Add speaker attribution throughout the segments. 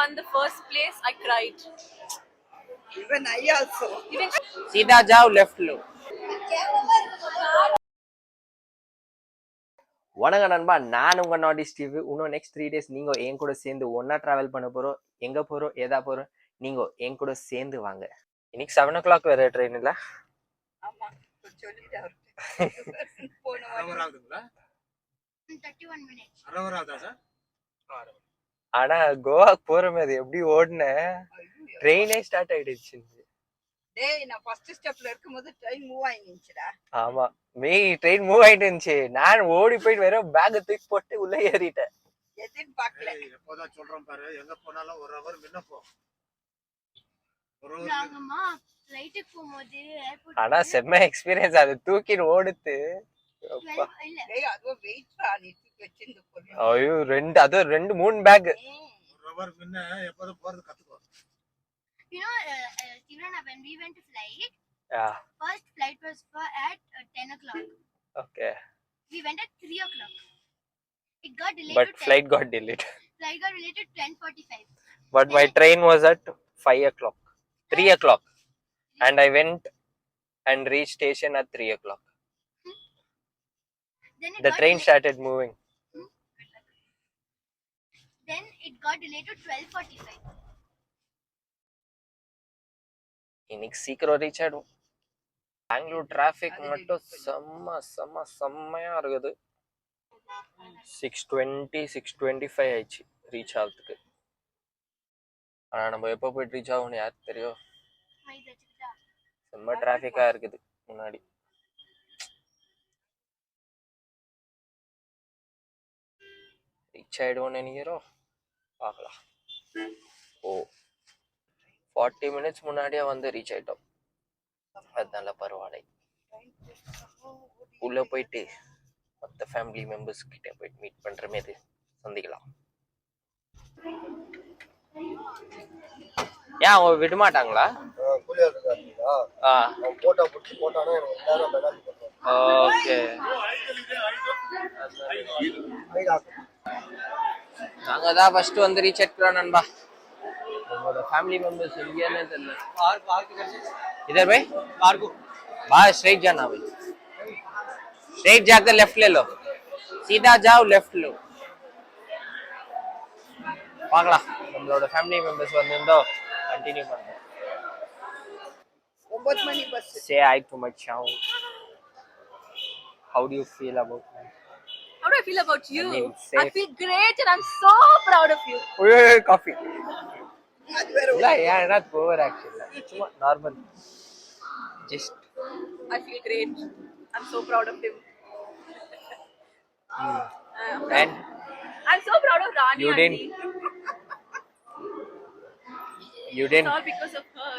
Speaker 1: won the first place, I cried.
Speaker 2: Even I also.
Speaker 1: Even
Speaker 3: Sida jao left low. வணக்கம் நண்பா, நான் உங்க நாடி ஸ்டீவ். இன்னும் நெக்ஸ்ட் 3 days நீங்க என் கூட சேர்ந்து ஒன்னா டிராவல் பண்ண போறோம். எங்க போறோம், ஏதா போறோம், நீங்க என் கூட சேர்ந்து வாங்க. இன்னைக்கு 7 o'clock வேற ட்ரெயின் இல்ல.
Speaker 2: ஆமா, சொல்லிட்டு போன வாரம்ங்களா 31 minutes அரவராதா சார்.
Speaker 3: ஆனா கோவா போறமே அது எப்படி ஓடுன ட்ரெயினே ஸ்டார்ட் ஆயிடுச்சு.
Speaker 2: டேய், நான் ஃபர்ஸ்ட் ஸ்டெப்ல இருக்கும்போது ட்ரெயின் மூவ் ஆயிடுச்சுடா.
Speaker 3: ஆமா, ட்ரெயின் மூவ் ஆயிட்டு இருந்துச்சு. நான் ஓடி போயிட்டு வேற பேக் தூக்கி போட்டு உள்ள ஏறிட்டேன்.
Speaker 2: எதுன்னு பார்க்கல.
Speaker 4: எப்போதான் சொல்றோம் பாரு, எங்க போனாலும் ஒரு ஹவர் முன்ன போ.
Speaker 5: நாங்கம்மா ஃளைட்டுக்கு போகும்போது ஏர்போர்ட்
Speaker 3: ஆனா செம்ம எக்ஸ்பீரியன்ஸ். அது தூக்கிட்டு ஓடுத்து.
Speaker 2: டேய், அதுவும் வெயிட் பண்ணிட்டு வெச்சிருந்து போறேன்.
Speaker 3: ஐயோ, ரெண்டு 3 பேக்.
Speaker 4: ஒரு ஹவர் முன்ன எப்போதும் போறது கத்துக்கோ.
Speaker 5: You know, Steven, when we went to flight,
Speaker 3: Yeah.
Speaker 5: first flight was at 10 o'clock.
Speaker 3: Okay.
Speaker 5: We went at 3 o'clock. It got delayed
Speaker 3: But
Speaker 5: to 10.
Speaker 3: flight got delayed.
Speaker 5: Flight got delayed to 10:45.
Speaker 3: But my train was at 5 o'clock. 3 o'clock. And I went and reached station at 3 o'clock.
Speaker 5: Then
Speaker 3: The train started moving.
Speaker 5: Then it got delayed to 12:45.
Speaker 3: இன்னைக்கு சீக்கிரம் reach ஆயிடும். Bangalore traffic மட்டும் செம்மையா இருக்குது. 6:20 6:25 ஆயிடுச்சு reach ஆகிறதுக்கு. ஆனா நம்ம எப்போ போயிட்டு ரீச் ஆகும்னு யாருக்கு தெரியும். செம்ம டிராஃபிக்கா இருக்குது முன்னாடி. ரீச் ஆயிடுவோம்னு நினைக்கிறோம், பார்க்கலாம். ஓ, 40 minutes முன்னாடியே வந்து ரீச் ஆயிட்டோம். அதனால பரவாயில்லை. உள்ள போயிட்டு மற்ற ஃபேமிலி மெம்பர்ஸ் கிட்ட போயிட்டு மீட் பண்ற மாதிரி சந்திக்கலாம். ஏன் அவங்க விட மாட்டாங்களா? ஓகே, நாங்க தான் ஃபர்ஸ்ட் வந்து ரீச் ஆயிட்டோம் நண்பா. हमारे फैमिली मेंबर्स इंडिया में तो इधर भाई बाहर स्ट्रेट जाना भाई, स्ट्रेट जाकर लेफ्ट ले लो, सीधा जाओ लेफ्ट लो. பார்க்கலாம் நம்மளோட ஃபேமிலி மெம்பர்ஸ் வந்திருந்தோ கண்டினியூ பண்ணுங்க.
Speaker 2: 9 மணி bus.
Speaker 3: Say hi to my chow. How do you feel about me?
Speaker 1: how do I feel about you?
Speaker 3: I mean,
Speaker 1: I feel great and I'm so proud of you.
Speaker 3: Oye, coffee.
Speaker 2: அது வேற
Speaker 3: இல்ல, yeah, not over actually. சும்மா normal. Just
Speaker 1: I feel great. I'm so proud of him.
Speaker 3: and
Speaker 1: I'm so proud of Rani.
Speaker 3: You didn't-
Speaker 1: aunty.
Speaker 3: you
Speaker 1: It's
Speaker 3: didn't
Speaker 1: all because of her.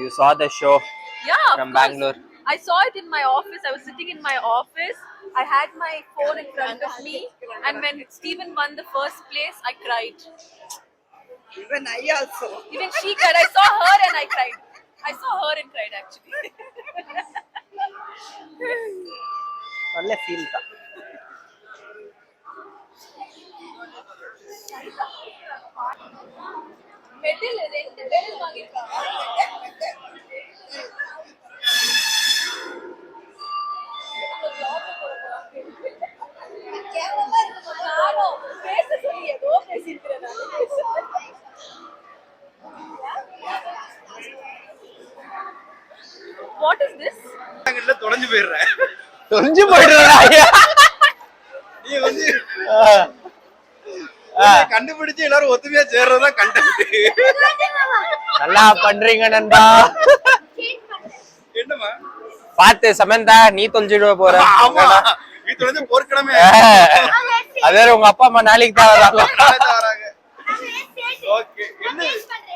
Speaker 3: you saw the show
Speaker 1: Yeah, of
Speaker 3: from
Speaker 1: course.
Speaker 3: Bangalore.
Speaker 1: I saw it in my office. I was sitting in my office. I had my phone in front of me, and when Steven won the first place, I cried.
Speaker 2: Even I also.
Speaker 1: Even she cried. I saw her and I cried. I saw her and cried actually.
Speaker 3: நல்ல feel தான்.
Speaker 1: Medal 2 medal வாங்கிருக்காங்க. What is this?
Speaker 4: அங்கல தொலைஞ்சு போயிடுற.
Speaker 3: தொலைஞ்சு போயிடுறா.
Speaker 4: நீ வந்து கண்டுபிடிச்சு எல்லாரும் ஒத்துமையா சேர்றதா கண்டென்ட்.
Speaker 3: நல்லா பண்றீங்க நண்பா.
Speaker 4: என்னமா
Speaker 3: பாத்து சமந்தா, நீ தொலைஞ்சிடுவ போற.
Speaker 4: ஆமா, நீ தொலைஞ்சு போர்க்கடமே.
Speaker 3: அதே உங்க அப்பா அம்மா நாளைக்கு தான் வராங்க.
Speaker 4: ஓகே, என்ன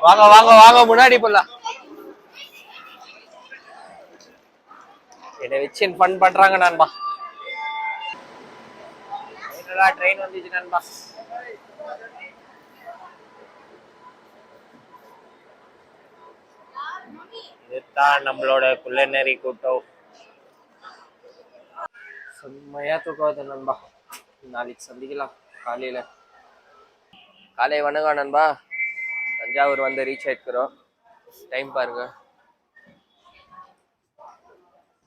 Speaker 3: வாங்க வாங்க வாங்க முன்னாடி போலாம். என்ன வச்சு ஃபன் பண்றாங்க நண்பா. என்னடா ட்ரெயின் வந்துச்சு நண்பா. இதுதான் நம்மளோட குள்ளநெறி கூட்டம். செம்மையா தூக்கம் நண்பா. நாளைக்கு சந்திக்கலாம் காலையில. காலை வணக்கம் நண்பா. தஞ்சாவூர் வந்து ரீச் ஆயிருக்கிறோம். டைம் பாருங்க.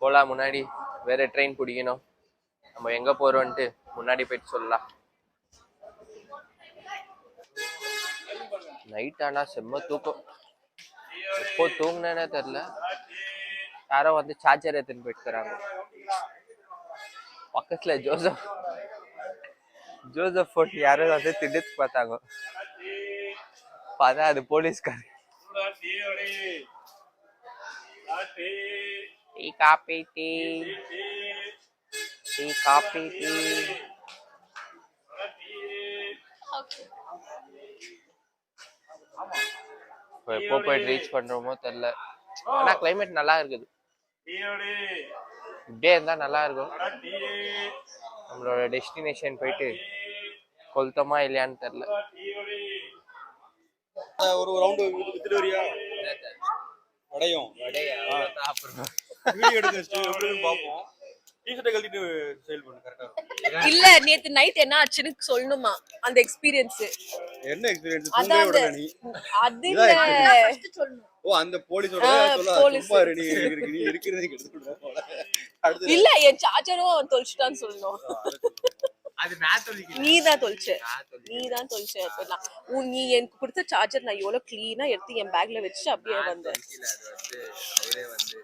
Speaker 3: போலாம், முன்னாடி வேற ட்ரெயின் பிடிக்கணும். நம்ம எங்க போறோம்ட்டு முன்னாடி போயிட்டு சொல்லலாம். நைட் ஆனா செம்ம தூக்கம். எப்போ தூங்கினேனே தெரியல. யாரோ வந்து சார்ஜர் எடுத்துன்னு போயிட்டுக்கிறாங்க. பக்கத்துல ஜோசப் போட்டு யாரோ வந்து திண்டுத்து பார்த்தாங்க. பார்த்தா அது போலீஸ்காரர். டீ காப்பி டீ டீ காப்பி டீ. எப்போ போயிட்டு ரீச் பண்றோமோ தெரியல. ஆனா கிளைமேட் நல்லா இருக்குது. இப்படியே இருந்தா நல்லா இருக்கும். நம்மளோட டெஸ்டினேஷன் போயிட்டு கொளுத்தமா இல்லையான்னு தெரியல.
Speaker 4: ஒரு ரவுண்டு வித்துட்டு வரியா? வடையும்
Speaker 3: அப்புறம்
Speaker 4: வீடியோ எடுத்து எப்படின்னு பார்ப்போம். டீ-ஷர்ட்டை கழட்டிட்டு சேல் பண்ணு கரெக்டா.
Speaker 1: இல்ல நேத்து நைட் என்ன ஆச்சுன்னு சொல்லணுமா அந்த எக்ஸ்பீரியன்ஸ்.
Speaker 4: என்ன எக்ஸ்பீரியன்ஸ்? தூங்கவே விடல நீ.
Speaker 1: அது இல்ல ஃபர்ஸ்ட் சொல்லணும்.
Speaker 4: ஓ அந்த போலீஸோட சொல்ல சும்மா நீ இருக்கிறதே கெடுத்துடுறா போல. அடுத்து
Speaker 1: இல்ல என் சார்ஜரும் தொலைச்சிட்டான்னு சொல்லணும்.
Speaker 3: அது நான் சொல்லிக்கிறேன்.
Speaker 1: நீதான் தொலைச்ச. நீ எனக்கு கொடுத்த சார்ஜர் நான் எவ்வளவு கிளீனா எடுத்து என் பேக்ல வச்சு அப்படியே வந்தேன்.
Speaker 3: அவரே வந்து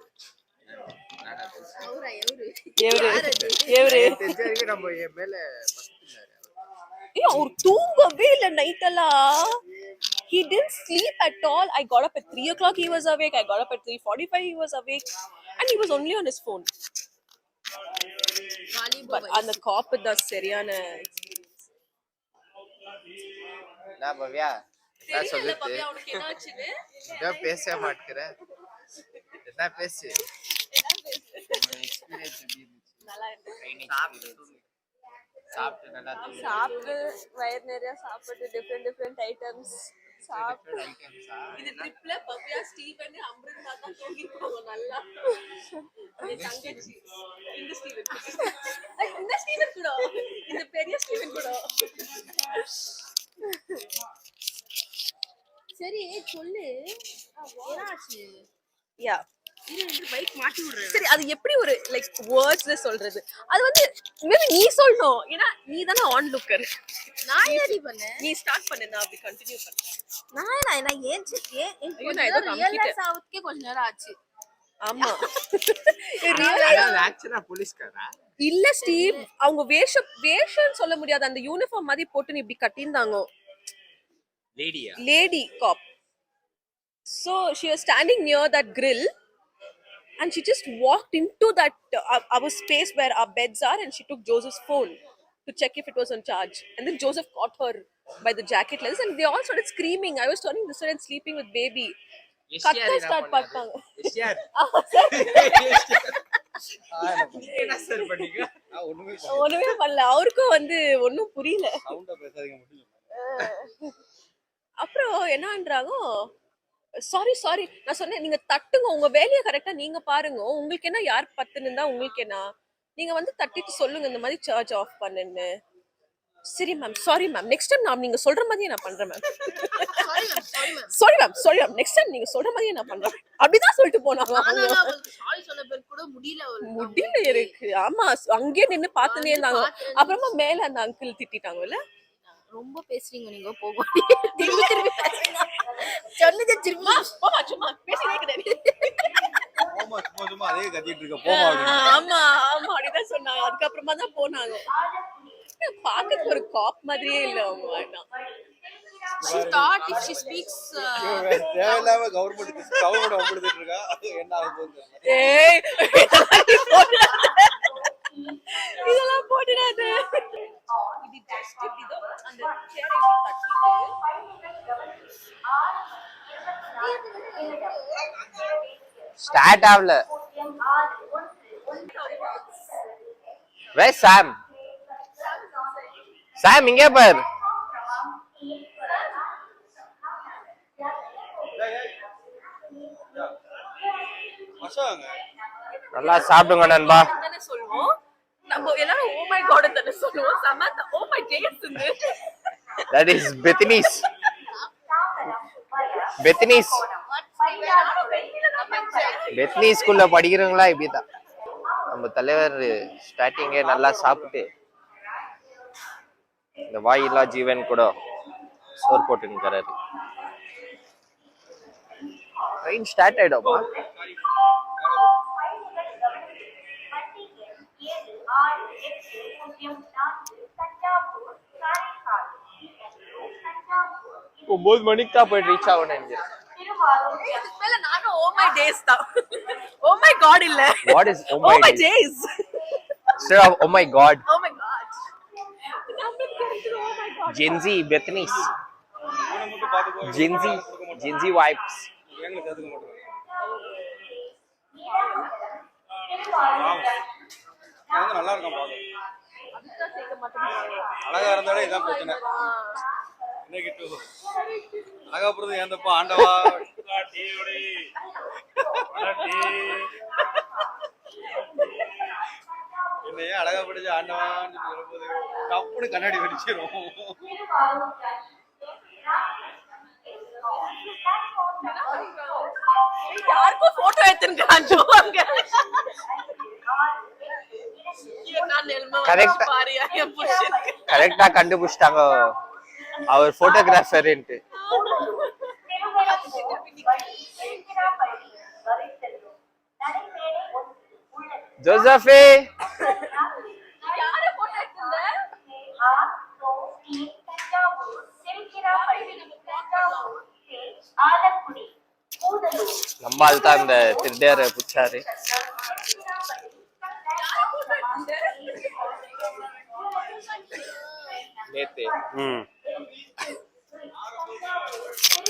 Speaker 3: நம்ம என் மேல
Speaker 1: அவர் தூங்கவே இல்ல நைட் எல்லாம். He didn't sleep at all. I got up at 3 o'clock. He was awake. I got up at 3:45. He was awake, and he was only on his phone. But அந்த காப் தான் சரியான.
Speaker 3: நான் பவ்யா நான் சொல்லிட்டு
Speaker 1: பவ்யா உனக்கு என்ன ஆச்சுன்னு
Speaker 3: ஏதோ பேச மாட்டேங்கற. என்ன பேசு?
Speaker 1: நல்லா இருக்கு.
Speaker 3: சாப்பிட்டு நல்லா தூங்கு.
Speaker 1: சாப்பிட்டு வயிறு நிறைய சாப்பிட்டு டிஃபரெண்ட் ஐட்டம்ஸ் சாப்பிட்டு. இது ட்ரிப்ல பவ்யா ஸ்டீவன் அம்ருதா தான் தூங்கிருப்பாங்க நல்லா. என் தங்கச்சி இந்த ஸ்டீவன் கூட இந்த பெரிய ஸ்டீவன் கூட.
Speaker 5: சரி சொல்லு என்னாச்சு?
Speaker 1: யா
Speaker 5: இது பைக் மாட்டி விடுறேன்.
Speaker 1: சரி அது எப்படி ஒரு லைக் வேர்ட்ஸ்ல சொல்றது? அது வந்து மேபி நீ சொல்லணும். ஏன்னா நீ தானே ஆன் லுக்கர்.
Speaker 5: நான் ஏடி பண்ணேன்.
Speaker 1: நீ ஸ்டார்ட் பண்ணு, நான் அப்படி கண்டினியூ பண்றேன்.
Speaker 5: நான் ஏன் ரியலைஸ் ஆவதுக்கே கொஞ்ச நேரம் ஆச்சு.
Speaker 1: ஆமா
Speaker 3: ஆக்சுவலா போலீஸ்காரா
Speaker 1: இல்ல ஸ்டீவ். அவங்க வேஷம் சொல்ல முடியாது. அந்த யூனிஃபார்ம் மாதிரி போட்டு நீ இப்படி கட்டியிருந்தாங்க.
Speaker 3: லேடியா?
Speaker 1: Lady cop. So she was standing near that grill and she just walked into that our space where our beds are, and she took Joseph's phone to check if it was on charge, and then Joseph caught her by the jacket legs and they all started screaming. I was turning this way and sleeping with baby. Katta start பண்ணாங்க.
Speaker 3: SR என்ன sir பண்ணீங்க?
Speaker 4: நான் ஒண்ணுமே
Speaker 1: பண்ணல. அவருக்கும் வந்து ஒன்னும் புரியல.
Speaker 4: சவுண்டா பேசாதீங்க மட்டும் சொன்னேன்.
Speaker 1: அப்புறம் என்னன்றாங்க, சாரி நான் சொன்னேன் நீங்க தட்டுங்க, உங்க வேலையை கரெக்டா நீங்க பாருங்க. உங்களுக்கு என்ன யார் பத்துன்னு உங்களுக்கு என்ன, நீங்க வந்து தட்டிட்டு சொல்லுங்க இந்த மாதிரி சார்ஜ் ஆஃப் பண்ணுன்னு. சரி ma'am, sorry ma'am, next time நான் நீங்க சொல்ற மாதிரியே நான் பண்றேன் ma'am. Sorry ma'am next time நீங்க சொல்ற மாதிரியே நான் பண்றேன். அப்படிதான் சொல்லிட்டு போனாங்க.
Speaker 5: சாரி சொன்ன பேர் கூட
Speaker 1: முடியல இருக்கு. ஆமா அங்கேயே நின்னு பாத்துனே இருந்தாங்க. அப்புறமா மேல அந்த அங்கிள் திட்டாங்கல்ல,
Speaker 5: ரொம்ப பேசுறீங்க நீங்க, போக திரும்பி பேசுறீங்க. சொன்னது திரும்ப
Speaker 1: சும்மா பேசினே கிடையாது.
Speaker 4: சும்மா அதே கத்திட்டு இருக்க போமா.
Speaker 1: ஆமா அப்படிதான் சொன்னாங்க. அதுக்கப்புறமா தான் போனாங்க. பாக்கிறதுக்கு ஒரு காப் மாதிரியே இல்ல அவங்க.
Speaker 5: She thought if she speaks
Speaker 4: தேவையில்லாம கவர்மெண்ட் அம்புடுத்திட்டு இருக்கா. என்ன ஆகுது?
Speaker 1: ஏய் இதெல்லாம் போடுறாத. இது ஜஸ்ட் இதோ அந்த சேரை இப்படி தட்டிட்டு
Speaker 3: ஸ்டார்ட் ஆவல. Where's Sam? Sam இங்க பாரு. நல்லா சாப்பிடுங்க நண்பா.
Speaker 1: தானே சொல்லுவோம் நம்ம எல்லாரும். ஓ மை காட் தானே சொல்லுவோம். Samantha oh my days.
Speaker 3: That is Bethany's. Bethany's. பெத்னி ஸ்கூல்ல படிக்கிறவங்களா இப்படிதான். நம்ம தலைவர் ஸ்டார்டிங்கே நல்லா சாப்பிட்டு இந்த வாயில்லா ஜீவன் கூட சோறு போட்டுக்கிறாரு. ட்ரெயின் ஸ்டார்ட் ஆயிடுமா? இப்போ 9 மணிக்கு தான் போய் ரீச் ஆகணும் நினைக்கிறேன்.
Speaker 1: இதுக்கு மேல நானும் oh my days தான். Oh my god இல்ல.
Speaker 3: What is oh
Speaker 1: Oh
Speaker 3: my
Speaker 1: my
Speaker 3: days?
Speaker 1: days.
Speaker 3: Instead of oh my god.
Speaker 1: Oh my god. Oh my god.
Speaker 3: Gen Z Bethany's. Gen Z vibes.
Speaker 4: நல்லா இருக்கும் பாக்க.
Speaker 1: அதுதான் சேர்க்க மாட்டேன்.
Speaker 4: அழகா இருந்தாலே இதான் பிரச்சனை. இன்னைக்கு அழகா போறது ஏந்தப்பா ஆண்டவா. என்னையே அழகா படிச்சு ஆண்டவான்னு சொல்லும்போது கப்புனு கண்ணாடி வெடிச்சிரும்.
Speaker 1: யாருக்கோ போட்டோ எடுத்துக்கிறான் ஜோங்க.
Speaker 3: கரெக்டா கண்டுபிடிச்சிட்டாங்க அவர் போட்டோகிராஃபர்ன்ட்டு. ஜோசஃபே நம்மால் தான் இந்த திருடரை புடிச்சாரு. நேத்து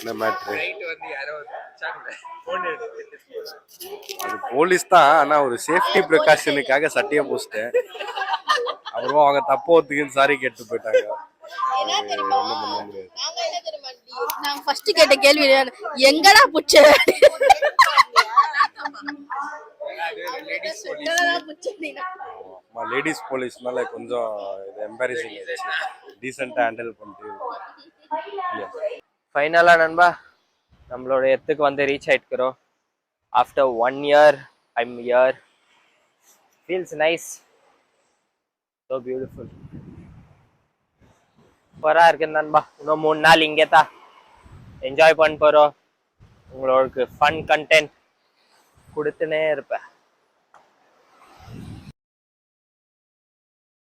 Speaker 4: என்ன மேட்ரு?
Speaker 3: நைட் வந்து யாரோ போன்
Speaker 4: அது போலீஸ் தான், ஆனா ஒரு சேஃப்டி ப்ரிகாஷனுக்காக சட்டையை போஸ்ட்டேன். அப்புறமா அவங்க தப்பு ஒத்துக்குன்னு சாரி கேட்டு போயிட்டாங்க.
Speaker 5: என்ன தெரியுமா, நாங்க என்ன தெரியுமா, நாங்க ஃபர்ஸ்ட் கேட்ட கேள்வி எங்கடா புடிச்ச?
Speaker 4: லேடிஸ் போலீஸ்னால கொஞ்சம் இது எம்பாரசிங் ஆயிடுச்சு. டீசெண்டா ஹேண்டில் பண்ணிட்டு
Speaker 3: ஃபைனலா நண்பா நம்மளோட இடத்துக்கு வந்து ரீச் ஆயிட்டுக்கிறோம். After 1 year I'm here. Feels nice. So beautiful. சூப்பரா இருக்கு நண்பா. இன்னும் 3 நாள் இங்கே தான் என்ஜாய் பண்ண போறோம். உங்களுக்கு ஃபன் கண்டென்ட் கொடுத்துனே இருப்பேன்.